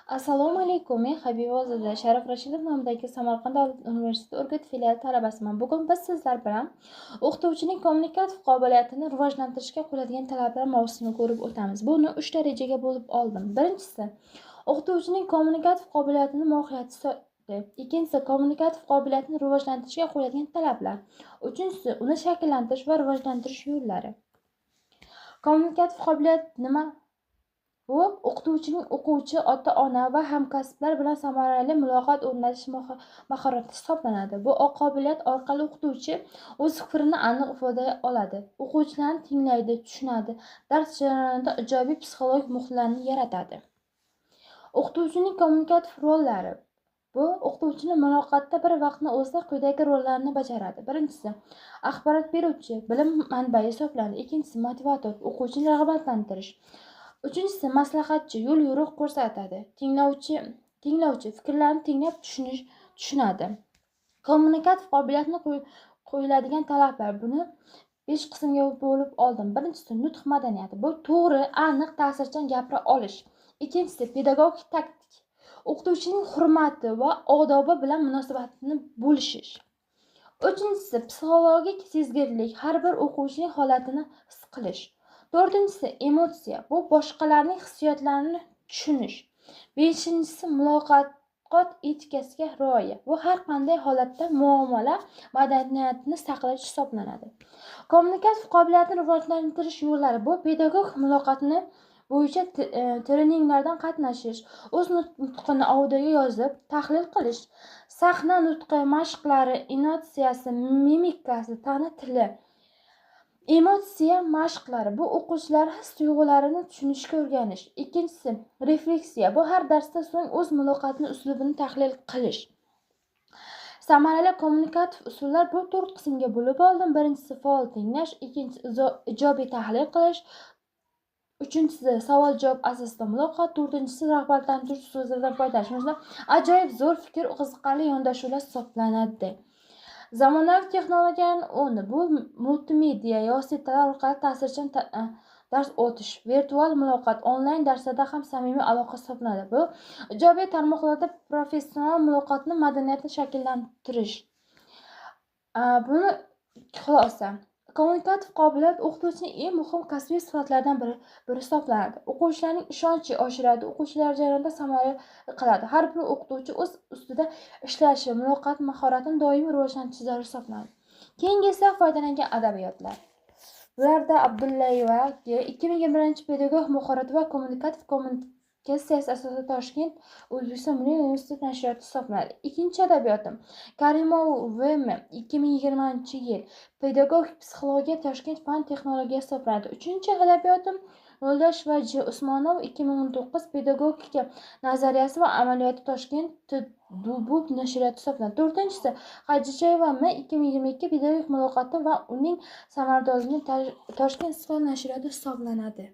Assalomu alaykum. Men Habibozoda Sharif Rashidov nomidagi Samarqand davlat universiteti Urgut filiali talabasiman. Bugun biz sizlar bilan o'qituvchining kommunikativ qobiliyatini rivojlantirishga qo'yiladigan talablar mavzusini ko'rib o'tamiz. Buni 3 darajaga bo'lib oldim. Birinchisi, o'qituvchining kommunikativ qobiliyatini mohiyati. Ikkinchisi, kommunikativ qobiliyatni rivojlantirishga qo'yiladigan talablar. Uchinchisi, uni shakllantirish va rivojlantirish yo'llari. Kommunikativ qobiliyat nima? Bu o'qituvchining o'quvchi, ota-ona va hamkasblar bilan samarali muloqot o'rnatish mahorati hisoblanadi. Bu qobiliyat orqali o'qituvchi o'z fikrini aniq ifodalay oladi, o'quvchilarni tinglaydi, tushunadi, dars jarayonida ijobiy psixologik muhitlarni yaratadi. O'qituvchining kommunikativ rollari. Bu o'qituvchining muloqotda bir vaqtni o'zida quyidagi rollarni bajaradi. Birinchisi, axborot beruvchi, bilim manbai hisoblanadi. Ikkinchisi, motivator, o'quvchini rag'batlantirish. Uchinchisi, maslahatchi, yo'l yo'riq ko'rsatadi. Tinglovchi fikrlarni tinglab tushunadi. Kommunikativ qobiliyatni qo'yiladigan talablar. Buni 5 qismga bo'lib oldim. Birinchisi, nutq madaniyati. Bu to'g'ri, aniq, ta'sirchan gapira olish. Ikkinchisi, pedagogik taktik. O'qituvchining hurmati va odobi bilan munosabatni bo'lishish. Uchinchisi, psixologik sezgirlik, har bir o'quvchining holatini his qilish. To'rtinchisi, emotsiya. Bu boshqalarning hissiyotlarini tushunish. Beshinchisi, muloqot etikasiga rioya. Bu har qanday holatda muomala madaniyatini saqlash hisoblanadi. Kommunikativ qobiliyatni rivojlantirish yo'llari. Bu pedagog muloqotni bo'yicha treninglardan qatnashish, o'z nutqini audioga yozib, tahlil qilish, sahna nutqi mashqlari, intonatsiyasi, mimikasi, tana tili. Emotsiya mashqlari. Bu o'quvchilar his-tuyg'ularini tushunishga o'rganish. Ikkinchisi, refleksiya. Bu har darsdan so'ng o'z muloqotini uslubini tahlil qilish. Samarali kommunikativ usullar. Bu 4 qismga bo'lib oldim. Birinchisi, faol tinglash, ikkinchisi, ijobiy tahlil qilish, uchinchisi, savol-javob asosida muloqot, to'rtinchisi, rag'batlantirish so'zlardan foydalanish. Masalan, ajoyib zo'r fikr qiziqarli yondashuvlar hisoblanadi. Zamonaviy texnologiyaning o'rni. Bu multimedia vositalar orqali ta'sirchan dars o'tish, virtual muloqot, onlayn darslarda ham samimiy aloqa hisoblanadi. Bu ijobiy tarmoqlarda professional muloqotni madaniyatni shakllantirish. Buni xulosa. Kommunikativ qobiliyat o'qituvchining eng muhim kasbiy sifatlaridan biri hisoblanadi. O'quvchilarning ishonchi oshiradi, o'quvchilar jarayonida samarali qiladi. Har bir o'qituvchi o'z ustida ishlashi, muloqot mahoratini doimiy rivojlantirishi zarur hisoblanadi. Keyingi esa foydalangan adabiyotlar. Bularda Abdullayeva 2021-pedagog mahorati va kommunikativ kommunikatsiyasi asosida Toshkent O'zbekiston Milliy universiteti nashriyoti hisoblanadi. Ikkinchi adabiyotim Karimov VM 2020-yil pedagogik psixologiya Toshkent fan texnologiyasi hisoblanadi. Uchinchi adabiyotim Yo'ldosh va J. Usmonov 2019 pedagogika nazariyasi va amaliyoti Toshkent Dubub nashriyoti hisoblanadi. To'rtinchisi Hajichayeva M 2022 pedagogik muloqoti va uning samaradorligi Toshkent Isfon nashriyoti hisoblanadi.